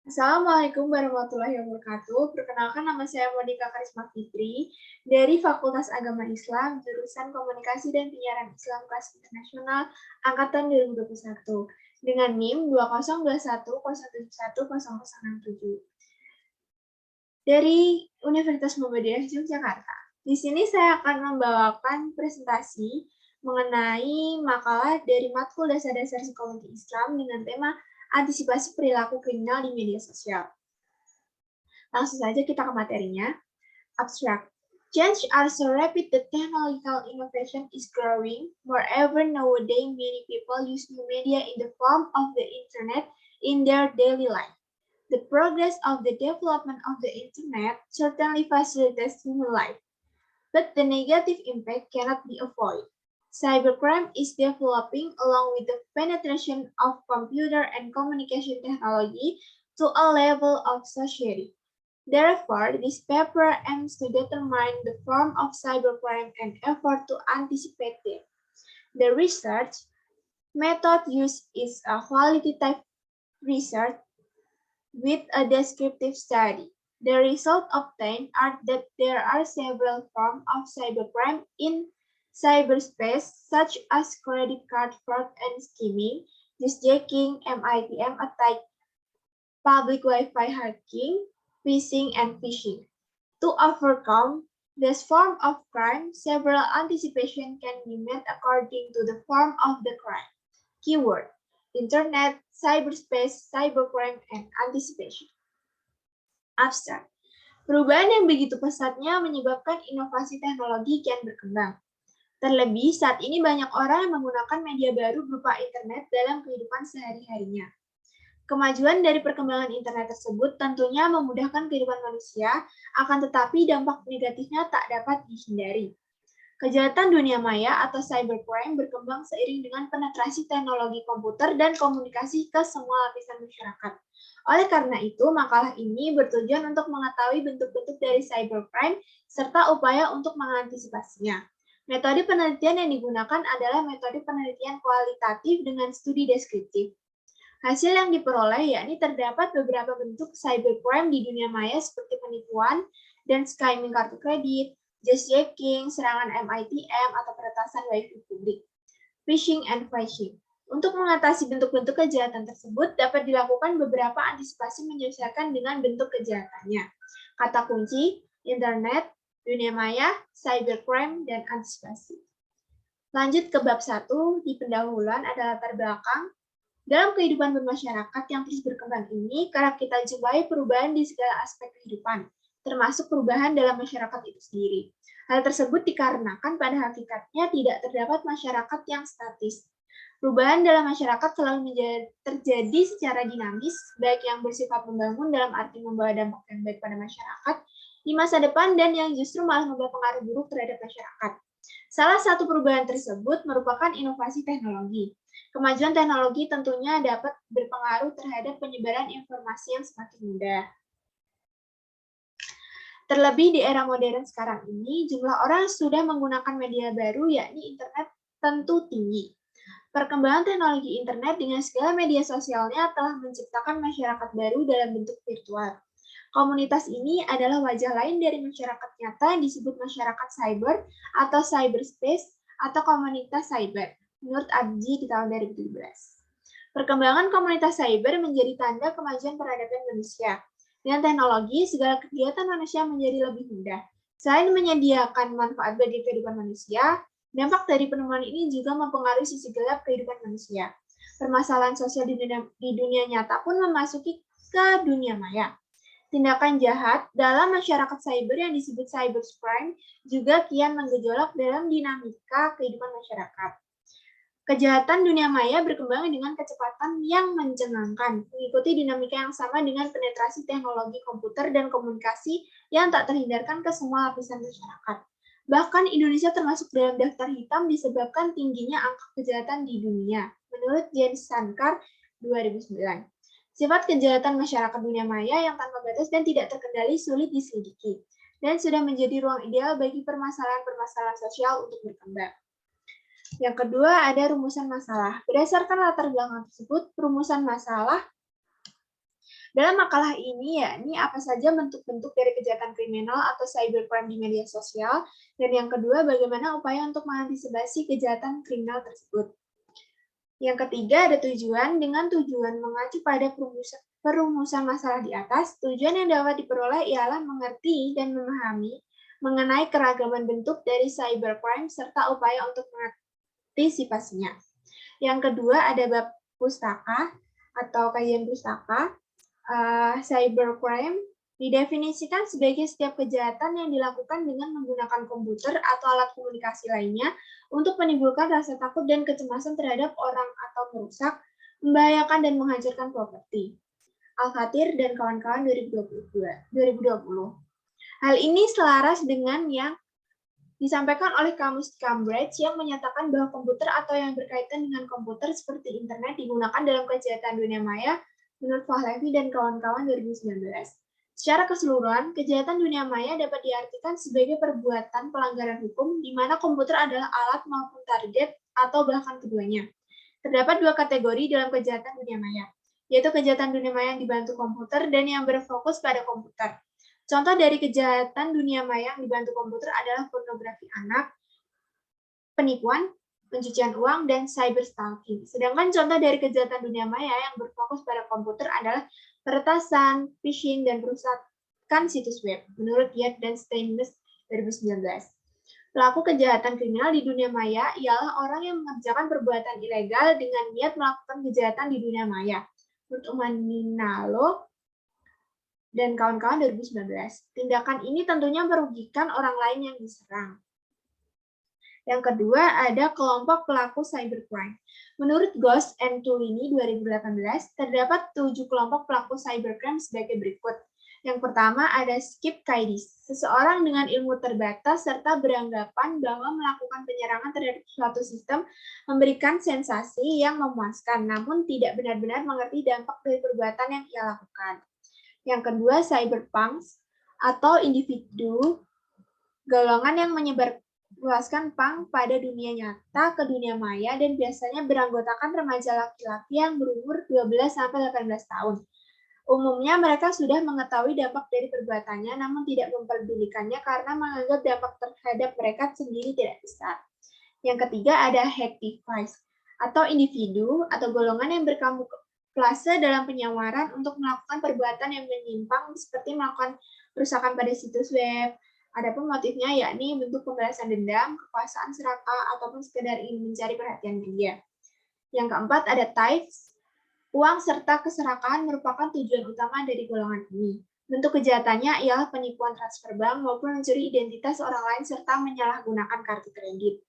Assalamualaikum warahmatullahi wabarakatuh. Perkenalkan nama saya Monika Karisma Fitri dari Fakultas Agama Islam, jurusan Komunikasi dan Penyiaran Islam kelas internasional angkatan 2021 dengan NIM 2021071067 dari Universitas Muhammadiyah Yogyakarta. Di sini saya akan membawakan presentasi mengenai makalah dari matkul dasar-dasar psikologi Islam dengan tema antisipasi perilaku kriminal di media sosial. Langsung saja kita ke materinya. Abstract. Change are so rapid that technological innovation is growing. Moreover, nowadays many people use new media in the form of the internet in their daily life. The progress of the development of the internet certainly facilitates human life, but the negative impact cannot be avoided. Cybercrime is developing along with the penetration of computer and communication technology to a level of society. Therefore, this paper aims to determine the form of cybercrime and effort to anticipate it. The research method used is a qualitative research with a descriptive study. The result obtained are that there are several forms of cybercrime in cyberspace, such as credit card fraud and skimming, hijacking, MITM attack, public Wi-Fi hacking, phishing, and phishing. To overcome this form of crime, several anticipation can be made according to the form of the crime. Keyword: Internet, cyberspace, cybercrime, and anticipation. Abstract. Perubahan yang begitu pesatnya menyebabkan inovasi teknologi kian berkembang. Terlebih, saat ini banyak orang yang menggunakan media baru berupa internet dalam kehidupan sehari-harinya. Kemajuan dari perkembangan internet tersebut tentunya memudahkan kehidupan manusia, akan tetapi dampak negatifnya tak dapat dihindari. Kejahatan dunia maya atau cybercrime berkembang seiring dengan penetrasi teknologi komputer dan komunikasi ke semua lapisan masyarakat. Oleh karena itu, makalah ini bertujuan untuk mengetahui bentuk-bentuk dari cybercrime serta upaya untuk mengantisipasinya. Metode penelitian yang digunakan adalah metode penelitian kualitatif dengan studi deskriptif. Hasil yang diperoleh yakni terdapat beberapa bentuk cybercrime di dunia maya seperti penipuan dan skimming kartu kredit, hijacking, serangan MITM atau peretasan wifi publik, phishing and phishing. Untuk mengatasi bentuk-bentuk kejahatan tersebut dapat dilakukan beberapa antisipasi menyesuaikan dengan bentuk kejahatannya. Kata kunci: internet, dunia maya, cybercrime, dan antisipasi. Lanjut ke bab 1, di pendahuluan ada latar belakang. Dalam kehidupan bermasyarakat yang terus berkembang ini, kerap kita jumpai perubahan di segala aspek kehidupan, termasuk perubahan dalam masyarakat itu sendiri. Hal tersebut dikarenakan pada hakikatnya tidak terdapat masyarakat yang statis. Perubahan dalam masyarakat selalu terjadi secara dinamis, baik yang bersifat membangun dalam arti membawa dampak yang baik pada masyarakat di masa depan dan yang justru malah membawa pengaruh buruk terhadap masyarakat. Salah satu perubahan tersebut merupakan inovasi teknologi. Kemajuan teknologi tentunya dapat berpengaruh terhadap penyebaran informasi yang semakin mudah. Terlebih di era modern sekarang ini, jumlah orang yang sudah menggunakan media baru yakni internet tentu tinggi. Perkembangan teknologi internet dengan segala media sosialnya telah menciptakan masyarakat baru dalam bentuk virtual. Komunitas ini adalah wajah lain dari masyarakat nyata yang disebut masyarakat cyber atau cyberspace atau komunitas cyber, menurut Abji di tahun 2017. Perkembangan komunitas cyber menjadi tanda kemajuan peradaban manusia. Dengan teknologi, segala kegiatan manusia menjadi lebih mudah. Selain menyediakan manfaat bagi kehidupan manusia, dampak dari penemuan ini juga mempengaruhi sisi gelap kehidupan manusia. Permasalahan sosial di dunia nyata pun memasuki ke dunia maya. Tindakan jahat dalam masyarakat cyber yang disebut cybercrime juga kian menggejolak dalam dinamika kehidupan masyarakat. Kejahatan dunia maya berkembang dengan kecepatan yang mencengangkan, mengikuti dinamika yang sama dengan penetrasi teknologi komputer dan komunikasi yang tak terhindarkan ke semua lapisan masyarakat. Bahkan Indonesia termasuk dalam daftar hitam disebabkan tingginya angka kejahatan di dunia, menurut Jens Sankar 2009. Sifat kejahatan masyarakat dunia maya yang tanpa batas dan tidak terkendali sulit diselidiki, dan sudah menjadi ruang ideal bagi permasalahan-permasalahan sosial untuk berkembang. Yang kedua, ada rumusan masalah. Berdasarkan latar belakang tersebut, rumusan masalah Dalam makalah ini yakni apa saja bentuk-bentuk dari kejahatan kriminal atau cybercrime di media sosial, dan yang kedua bagaimana upaya untuk mengantisipasi kejahatan kriminal tersebut. Yang ketiga ada tujuan. Dengan tujuan mengacu pada perumusan masalah di atas, tujuan yang dapat diperoleh ialah mengerti dan memahami mengenai keragaman bentuk dari cybercrime serta upaya untuk mengantisipasinya. Yang kedua ada bab pustaka atau kajian pustaka. Cybercrime didefinisikan sebagai setiap kejahatan yang dilakukan dengan menggunakan komputer atau alat komunikasi lainnya untuk menimbulkan rasa takut dan kecemasan terhadap orang atau merusak, membahayakan dan menghancurkan properti. Al-Khatir dan kawan-kawan 2020. Hal ini selaras dengan yang disampaikan oleh Kamus Cambridge yang menyatakan bahwa komputer atau yang berkaitan dengan komputer seperti internet digunakan dalam kejahatan dunia maya menurut Pahlavi dan kawan-kawan 2019. Secara keseluruhan, kejahatan dunia maya dapat diartikan sebagai perbuatan pelanggaran hukum di mana komputer adalah alat maupun target atau bahkan keduanya. Terdapat dua kategori dalam kejahatan dunia maya, yaitu kejahatan dunia maya yang dibantu komputer dan yang berfokus pada komputer. Contoh dari kejahatan dunia maya yang dibantu komputer adalah pornografi anak, penipuan, pencucian uang, dan cyberstalking. Sedangkan contoh dari kejahatan dunia maya yang berfokus pada komputer adalah peretasan, phishing, dan perusakan situs web, menurut Yat dan Steinmetz 2019. Pelaku kejahatan kriminal di dunia maya ialah orang yang mengerjakan perbuatan ilegal dengan niat melakukan kejahatan di dunia maya. Menurut Umaninalo dan kawan-kawan 2019. Tindakan ini tentunya merugikan orang lain yang diserang. Yang kedua, ada kelompok pelaku cybercrime. Menurut Ghost and Tulini 2018, terdapat 7 kelompok pelaku cybercrime sebagai berikut. Yang pertama ada Skip Kaidis, seseorang dengan ilmu terbatas serta beranggapan bahwa melakukan penyerangan terhadap suatu sistem memberikan sensasi yang memuaskan, namun tidak benar-benar mengerti dampak dari perbuatan yang ia lakukan. Yang kedua, cyberpunks atau individu golongan yang menyebarluaskan punk pada dunia nyata ke dunia maya dan biasanya beranggotakan remaja laki-laki yang berumur 12-18 tahun. Umumnya mereka sudah mengetahui dampak dari perbuatannya namun tidak memperdulikannya karena menganggap dampak terhadap mereka sendiri tidak besar. Yang ketiga ada hacktivists atau individu atau golongan yang berkamuflase dalam penyawaran untuk melakukan perbuatan yang menyimpang seperti melakukan perusakan pada situs web. Adapun motifnya yakni bentuk pembalasan dendam, kekuasaan serakah, ataupun sekedar ingin mencari perhatian media. Yang keempat ada tithes. Uang serta keserakahan merupakan tujuan utama dari golongan ini. Bentuk kejahatannya ialah penipuan transfer bank maupun mencuri identitas orang lain serta menyalahgunakan kartu kredit.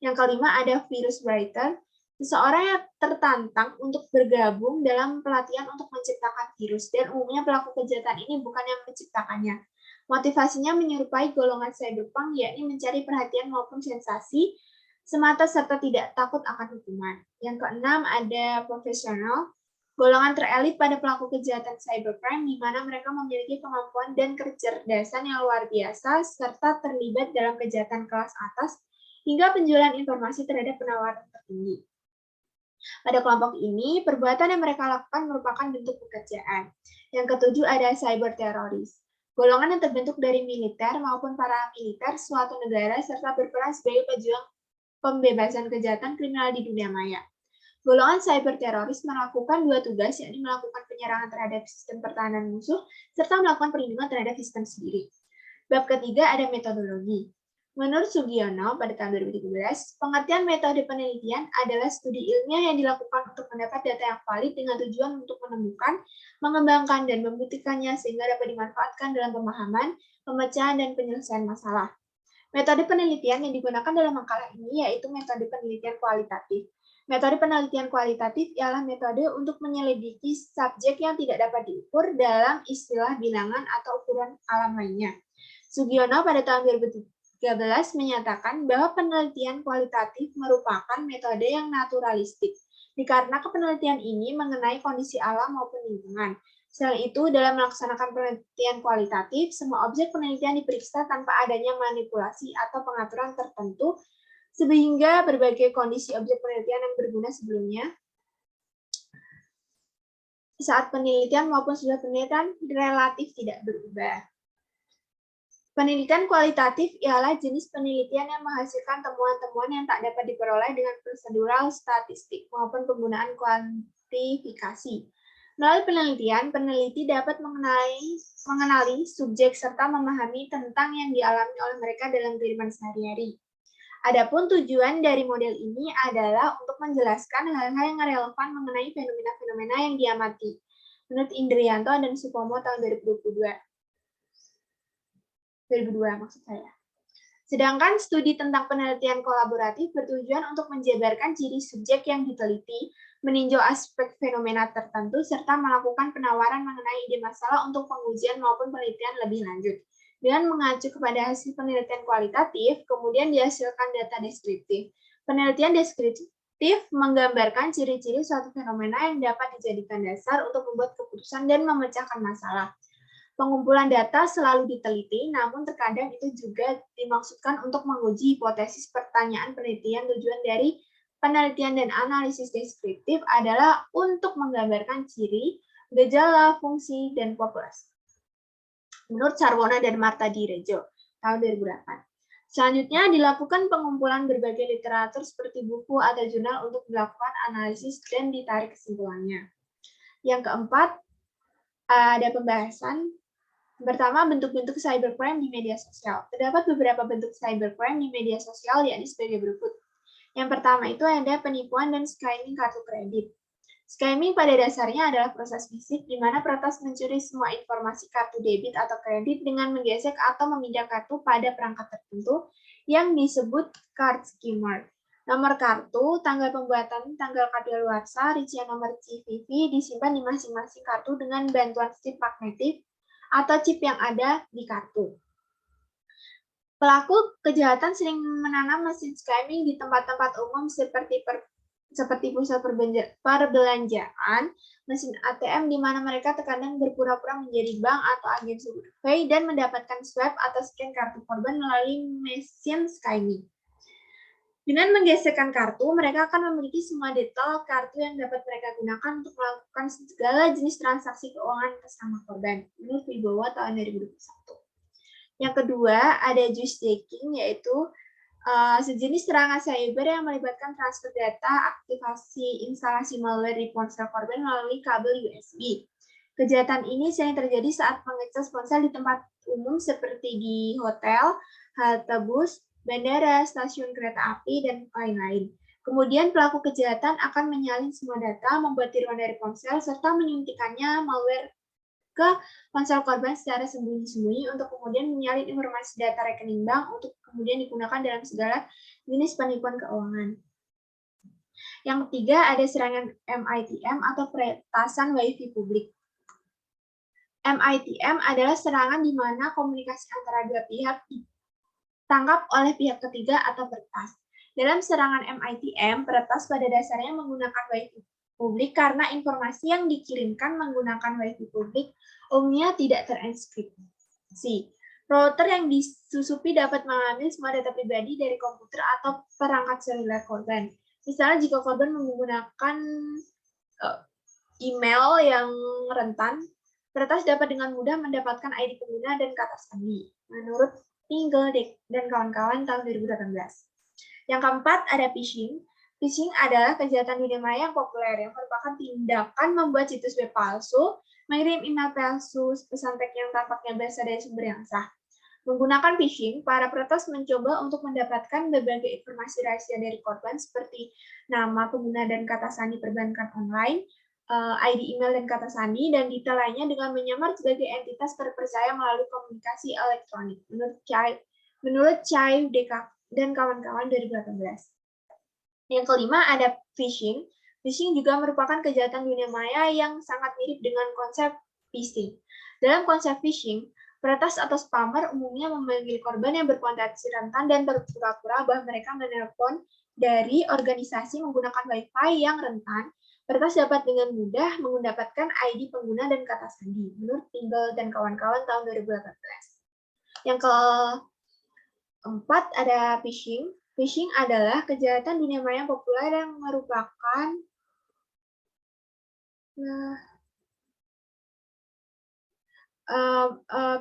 Yang kelima ada virus writer, seseorang yang tertantang untuk bergabung dalam pelatihan untuk menciptakan virus dan umumnya pelaku kejahatan ini bukan yang menciptakannya. Motivasinya menyerupai golongan cyberpunk yakni mencari perhatian maupun sensasi semata serta tidak takut akan hukuman. Yang keenam ada profesional, golongan terelit pada pelaku kejahatan cybercrime di mana mereka memiliki kemampuan dan kecerdasan yang luar biasa serta terlibat dalam kejahatan kelas atas hingga penjualan informasi terhadap penawaran tertinggi. Pada kelompok ini, perbuatan yang mereka lakukan merupakan bentuk pekerjaan. Yang ketujuh ada cyber teroris. Golongan yang terbentuk dari militer maupun paramiliter suatu negara serta berperan sebagai pejuang pembebasan kejahatan kriminal di dunia maya. Golongan cyber teroris melakukan dua tugas, yakni melakukan penyerangan terhadap sistem pertahanan musuh, serta melakukan perlindungan terhadap sistem sendiri. Bab ketiga ada metodologi. Menurut Sugiono pada tahun 2017, pengertian metode penelitian adalah studi ilmiah yang dilakukan untuk mendapat data yang valid dengan tujuan untuk menemukan, mengembangkan, dan membuktikannya sehingga dapat dimanfaatkan dalam pemahaman, pemecahan, dan penyelesaian masalah. Metode penelitian yang digunakan dalam makalah ini yaitu metode penelitian kualitatif. Metode penelitian kualitatif ialah metode untuk menyelidiki subjek yang tidak dapat diukur dalam istilah bilangan atau ukuran alam lainnya. Sugiono pada tahun 2013 menyatakan bahwa penelitian kualitatif merupakan metode yang naturalistik, dikarenakan penelitian ini mengenai kondisi alam maupun lingkungan. Selain itu, dalam melaksanakan penelitian kualitatif, semua objek penelitian diperiksa tanpa adanya manipulasi atau pengaturan tertentu, sehingga berbagai kondisi objek penelitian yang berguna sebelumnya saat penelitian maupun sudah penelitian relatif tidak berubah. Penelitian kualitatif ialah jenis penelitian yang menghasilkan temuan-temuan yang tak dapat diperoleh dengan prosedural statistik maupun penggunaan kuantifikasi. Melalui penelitian, peneliti dapat mengenali subjek serta memahami tentang yang dialami oleh mereka dalam kehidupan sehari-hari. Adapun tujuan dari model ini adalah untuk menjelaskan hal-hal yang relevan mengenai fenomena-fenomena yang diamati. Menurut Indrianto dan Supomo tahun 2002 maksud saya. Sedangkan studi tentang penelitian kolaboratif bertujuan untuk menjabarkan ciri subjek yang diteliti, meninjau aspek fenomena tertentu, serta melakukan penawaran mengenai ide masalah untuk pengujian maupun penelitian lebih lanjut. Dengan mengacu kepada hasil penelitian kualitatif, kemudian dihasilkan data deskriptif. Penelitian deskriptif menggambarkan ciri-ciri suatu fenomena yang dapat dijadikan dasar untuk membuat keputusan dan memecahkan masalah. Pengumpulan data selalu diteliti, namun terkadang itu juga dimaksudkan untuk menguji hipotesis pertanyaan penelitian. Tujuan dari penelitian dan analisis deskriptif adalah untuk menggambarkan ciri, gejala, fungsi, dan populasi. Menurut Sarwono dan Marta Direjo, tahun 2008. Selanjutnya dilakukan pengumpulan berbagai literatur seperti buku atau jurnal untuk dilakukan analisis dan ditarik kesimpulannya. Yang keempat, ada pembahasan. Pertama, bentuk-bentuk cybercrime di media sosial. Terdapat beberapa bentuk cybercrime di media sosial, yakni sebagai berikut. Yang pertama itu ada penipuan dan skimming kartu kredit. Skimming pada dasarnya adalah proses fisik di mana peretas mencuri semua informasi kartu debit atau kredit dengan menggesek atau memindah kartu pada perangkat tertentu yang disebut card skimmer. Nomor kartu, tanggal pembuatan, tanggal kadaluarsa, rincian nomor CVV disimpan di masing-masing kartu dengan bantuan chip magnetik atau chip yang ada di kartu. Pelaku kejahatan sering menanam mesin skimming di tempat-tempat umum seperti pusat perbelanjaan, mesin ATM di mana mereka terkadang berpura-pura menjadi bank atau agen survei dan mendapatkan swipe atau scan kartu korban melalui mesin skimming. Dengan menggeserkan kartu, mereka akan memiliki semua detail kartu yang dapat mereka gunakan untuk melakukan segala jenis transaksi keuangan atas nama korban. Menurut Wibowo tahun 2021. Yang kedua, ada juice-jacking, yaitu sejenis serangan cyber yang melibatkan transfer data, aktivasi instalasi malware di ponsel korban melalui kabel USB. Kejahatan ini sering terjadi saat mengecas ponsel di tempat umum seperti di hotel, halte bus, bandara, stasiun kereta api, dan lain-lain. Kemudian pelaku kejahatan akan menyalin semua data, membuat tiruan dari ponsel, serta menyuntikannya malware ke ponsel korban secara sembunyi-sembunyi untuk kemudian menyalin informasi data rekening bank untuk kemudian digunakan dalam segala jenis penipuan keuangan. Yang ketiga, ada serangan MITM atau peretasan WiFi publik. MITM adalah serangan di mana komunikasi antara dua pihak ditangkap oleh pihak ketiga atau peretas. Dalam serangan MITM, peretas pada dasarnya menggunakan WiFi publik karena informasi yang dikirimkan menggunakan WiFi publik umumnya tidak terenkripsi. Router yang disusupi dapat mengambil semua data pribadi dari komputer atau perangkat seluler korban. Misalnya jika korban menggunakan email yang rentan, peretas dapat dengan mudah mendapatkan ID pengguna dan kata sandi. Menurut Tingle dan kawan-kawan tahun 2018. Yang keempat, ada phishing. Phishing adalah kejahatan dunia maya yang populer, yang merupakan tindakan membuat situs web palsu, mengirim email palsu, pesan teks yang tampaknya berasal dari sumber yang sah. Menggunakan phishing, para peretas mencoba untuk mendapatkan berbagai informasi rahasia dari korban seperti nama, pengguna, dan kata sandi perbankan online, ID email dan kata sandi, dan detail lainnya dengan menyamar sebagai entitas terpercaya melalui komunikasi elektronik. Menurut Chai dan kawan-kawan 2018. Yang kelima ada phishing. Phishing juga merupakan kejahatan dunia maya yang sangat mirip dengan konsep phishing. Dalam konsep phishing, peretas atau spammer umumnya memanggil korban yang berpotensi rentan dan berpura-pura bahwa mereka menelpon dari organisasi menggunakan Wi-Fi yang rentan. Peretas dapat dengan mudah mendapatkan ID pengguna dan kata sandi. Menurut Tingle dan kawan-kawan tahun 2018. Yang keempat ada phishing. Phishing adalah kejahatan dunia maya populer yang merupakan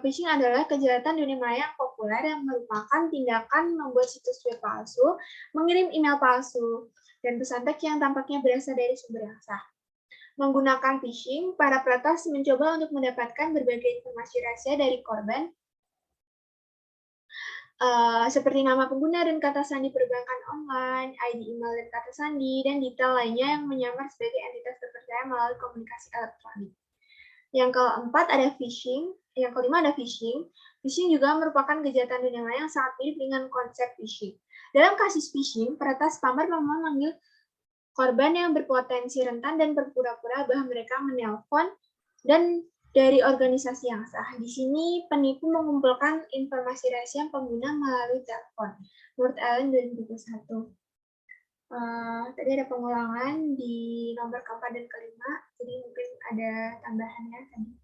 Phishing adalah kejahatan dunia maya yang populer yang merupakan tindakan membuat situs web palsu, mengirim email palsu, dan pesan teks yang tampaknya berasal dari sumber yang sah. Menggunakan phishing, para peretas mencoba untuk mendapatkan berbagai informasi rahasia dari korban, seperti nama pengguna dan kata sandi perbankan online, ID email dan kata sandi, dan detail lainnya yang menyamar sebagai entitas terpercaya melalui komunikasi elektronik. Yang keempat ada phishing, yang kelima ada phishing. Phishing juga merupakan kejahatan dunia maya yang sangat mirip dengan konsep phishing. Dalam kasus phishing, peretas spammer memanggil korban yang berpotensi rentan dan berpura-pura bahwa mereka menelpon dan dari organisasi yang sah. Di sini penipu mengumpulkan informasi rahasia pengguna melalui telepon. Menurut Allen 2021. Tadi ada pengulangan di nomor keempat dan kelima, jadi mungkin ada tambahannya tadi.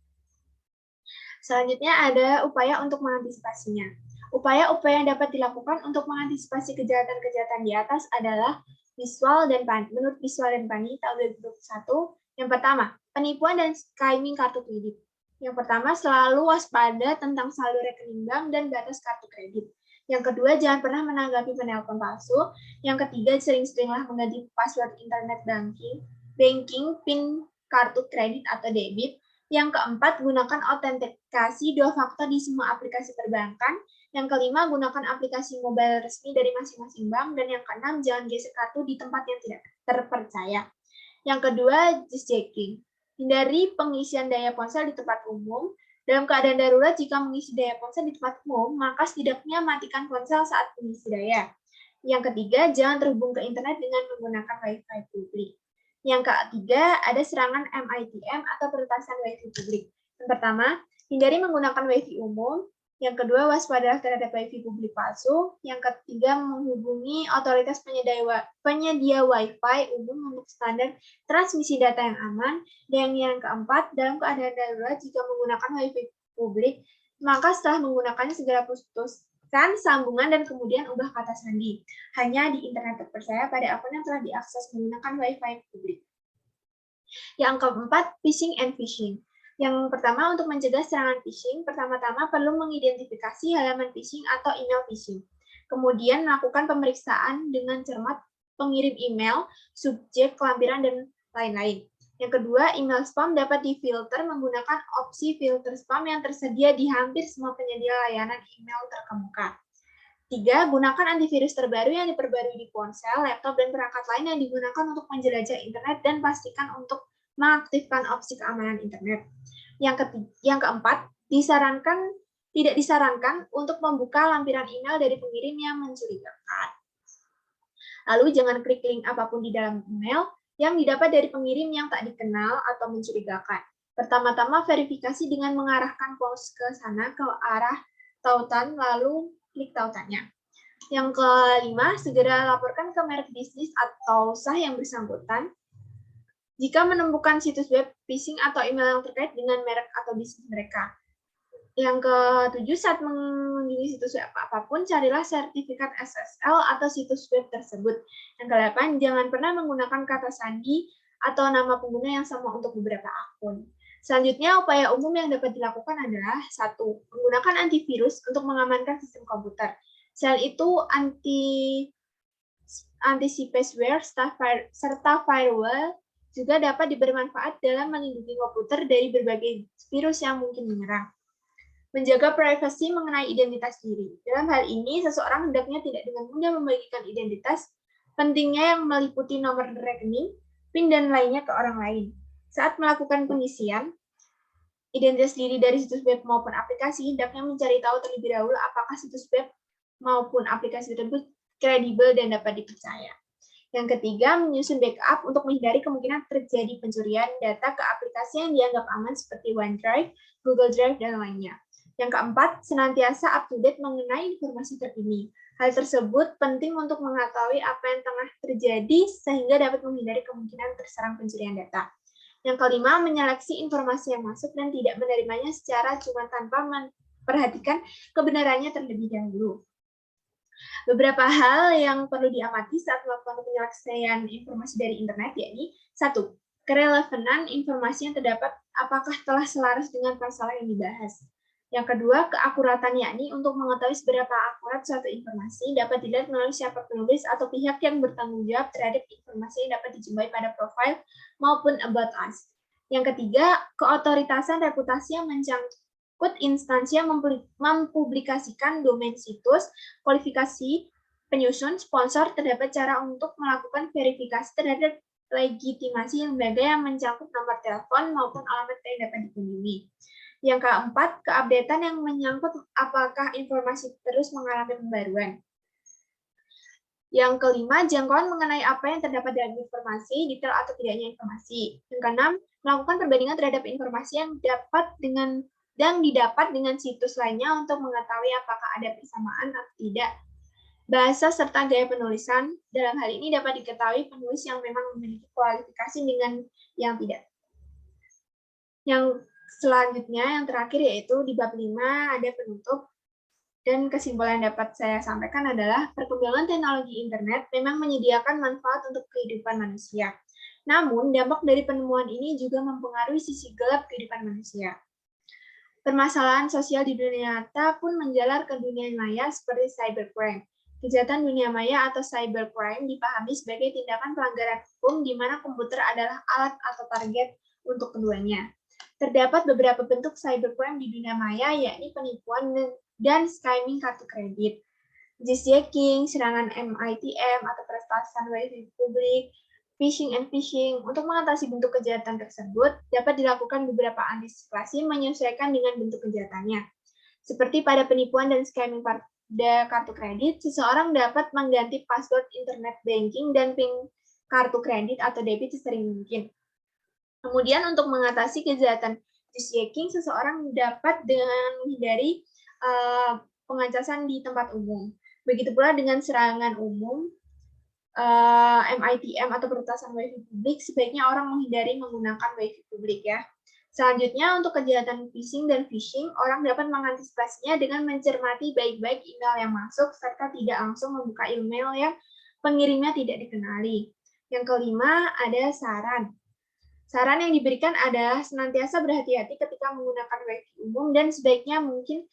Selanjutnya ada upaya untuk mengantisipasinya. Upaya-upaya yang dapat dilakukan untuk mengantisipasi kejahatan-kejahatan di atas adalah Visual dan Pani. Menurut Visual dan Pani tahun 2021, yang pertama, penipuan dan skimming kartu kredit. Yang pertama, selalu waspada tentang saldo rekening bank dan batas kartu kredit. Yang kedua, jangan pernah menanggapi penelpon palsu. Yang ketiga, sering-seringlah mengganti password internet banking, PIN kartu kredit atau debit. Yang keempat, gunakan autentikasi 2 faktor di semua aplikasi perbankan. Yang kelima, gunakan aplikasi mobile resmi dari masing-masing bank. Dan yang keenam, jangan geser kartu di tempat yang tidak terpercaya. Yang kedua, just checking. Hindari pengisian daya ponsel di tempat umum. Dalam keadaan darurat, jika mengisi daya ponsel di tempat umum, maka setidaknya matikan ponsel saat mengisi daya. Yang ketiga, jangan terhubung ke internet dengan menggunakan Wi-Fi publik. Yang ketiga, ada serangan MITM atau peretasan Wi-Fi publik. Yang pertama, hindari menggunakan Wi-Fi umum. Yang kedua, waspadalah terhadap Wi-Fi publik palsu. Yang ketiga, menghubungi otoritas penyedia Wi-Fi umum untuk standar transmisi data yang aman. Dan yang keempat, dalam keadaan darurat jika menggunakan Wi-Fi publik, maka setelah menggunakannya segera putuskan sambungan dan kemudian ubah kata sandi. Hanya di internet terpercaya pada akun yang telah diakses menggunakan Wi-Fi publik. Yang keempat, phishing and phishing. Yang pertama, untuk mencegah serangan phishing, pertama-tama perlu mengidentifikasi halaman phishing atau email phishing. Kemudian melakukan pemeriksaan dengan cermat pengirim email, subjek, kelampiran, dan lain-lain. Yang kedua, email spam dapat difilter menggunakan opsi filter spam yang tersedia di hampir semua penyedia layanan email terkemuka. 3. Gunakan antivirus terbaru yang diperbarui di ponsel, laptop, dan perangkat lain yang digunakan untuk menjelajah internet dan pastikan untuk mengaktifkan opsi keamanan internet. Yang keempat, tidak disarankan untuk membuka lampiran email dari pengirim yang mencurigakan. Lalu jangan klik link apapun di dalam email yang didapat dari pengirim yang tak dikenal atau mencurigakan. Pertama-tama verifikasi dengan mengarahkan mouse ke sana ke arah tautan lalu klik tautannya. Yang kelima, segera laporkan ke merek bisnis atau sah yang bersangkutan jika menemukan situs web phishing atau email yang terkait dengan merek atau bisnis mereka. Yang ketujuh, saat mengunjungi situs web apapun, carilah sertifikat SSL atau situs web tersebut. Yang kedelapan, jangan pernah menggunakan kata sandi atau nama pengguna yang sama untuk beberapa akun. Selanjutnya, upaya umum yang dapat dilakukan adalah 1. Menggunakan antivirus untuk mengamankan sistem komputer. Selain itu, anti-spyware serta firewall juga dapat bermanfaat dalam melindungi komputer dari berbagai virus yang mungkin menyerang. Menjaga privasi mengenai identitas diri. Dalam hal ini, seseorang hendaknya tidak dengan mudah membagikan identitas pentingnya yang meliputi nomor rekening, PIN, dan lainnya ke orang lain. Saat melakukan pengisian identitas diri dari situs web maupun aplikasi, hendaknya mencari tahu terlebih dahulu apakah situs web maupun aplikasi tersebut kredibel dan dapat dipercaya. Yang ketiga, menyusun backup untuk menghindari kemungkinan terjadi pencurian data ke aplikasi yang dianggap aman seperti OneDrive, Google Drive, dan lainnya. Yang keempat, senantiasa up-to-date mengenai informasi terkini. Hal tersebut penting untuk mengetahui apa yang tengah terjadi sehingga dapat menghindari kemungkinan terserang pencurian data. Yang kelima, menyeleksi informasi yang masuk dan tidak menerimanya secara cuma tanpa memperhatikan kebenarannya terlebih dahulu. Beberapa hal yang perlu diamati saat melakukan penyelesaian informasi dari internet, yakni 1. Kerelevanan informasi yang terdapat apakah telah selaras dengan pasal yang dibahas. Yang kedua, keakuratan, yakni untuk mengetahui seberapa akurat suatu informasi dapat dilihat melalui siapa penulis atau pihak yang bertanggung jawab terhadap informasi yang dapat dijumpai pada profil maupun about us. Yang ketiga, keotoritasan reputasi yang mencangkut instansi yang mempublikasikan domain situs, kualifikasi, penyusun, sponsor, terdapat cara untuk melakukan verifikasi terhadap legitimasi lembaga yang mencangkut nomor telepon maupun alamat yang dapat dikunjungi. Yang keempat, keupdatean yang menyangkut apakah informasi terus mengalami pembaruan. Yang kelima, jangkauan mengenai apa yang terdapat dalam informasi, detail atau tidaknya informasi. Yang keenam, melakukan perbandingan terhadap informasi yang didapat dengan situs lainnya untuk mengetahui apakah ada persamaan atau tidak. Bahasa serta gaya penulisan, dalam hal ini dapat diketahui penulis yang memang memiliki kualifikasi dengan yang tidak. Yang selanjutnya, yang terakhir, yaitu di bab 5 ada penutup, dan kesimpulan yang dapat saya sampaikan adalah perkembangan teknologi internet memang menyediakan manfaat untuk kehidupan manusia. Namun, dampak dari penemuan ini juga mempengaruhi sisi gelap kehidupan manusia. Permasalahan sosial di dunia nyata pun menjalar ke dunia maya seperti cybercrime. Kejahatan dunia maya atau cybercrime dipahami sebagai tindakan pelanggaran hukum di mana komputer adalah alat atau target untuk keduanya. Terdapat beberapa bentuk cybercrime di dunia maya, yakni penipuan dan skimming kartu kredit, jacking, serangan MITM atau peretasan wifi publik, phishing and phishing. Untuk mengatasi bentuk kejahatan tersebut, dapat dilakukan beberapa antisipasi menyesuaikan dengan bentuk kejahatannya. Seperti pada penipuan dan skimming pada kartu kredit, seseorang dapat mengganti password internet banking dan PIN kartu kredit atau debit sesering mungkin. Kemudian untuk mengatasi kejahatan jacking, seseorang dapat dengan menghindari pengacasan di tempat umum. Begitu pula dengan serangan umum, MITM atau peretasan wifi publik, sebaiknya orang menghindari menggunakan wifi publik ya. Selanjutnya, untuk kejahatan phishing dan phishing, orang dapat mengantisipasinya dengan mencermati baik-baik email yang masuk, serta tidak langsung membuka email yang pengirimnya tidak dikenali. Yang kelima, ada saran. Saran yang diberikan adalah senantiasa berhati-hati ketika menggunakan wifi umum dan sebaiknya mungkin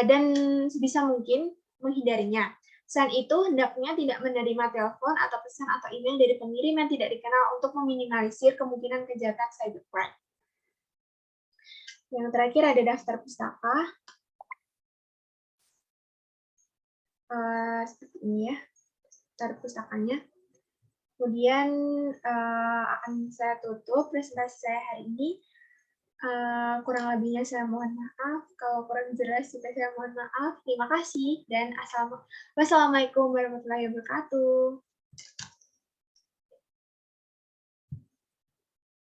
dan sebisa mungkin menghindarinya. Selain itu, hendaknya tidak menerima telepon atau pesan atau email dari pengirim yang tidak dikenal untuk meminimalisir kemungkinan kejahatan cybercrime. Yang terakhir ada daftar pustaka. Seperti ini ya, daftar pustakanya. Kemudian akan saya tutup presentasi saya hari ini. Kurang lebihnya saya mohon maaf. Kalau kurang jelas juga saya mohon maaf. Terima kasih dan wassalamualaikum warahmatullahi wabarakatuh.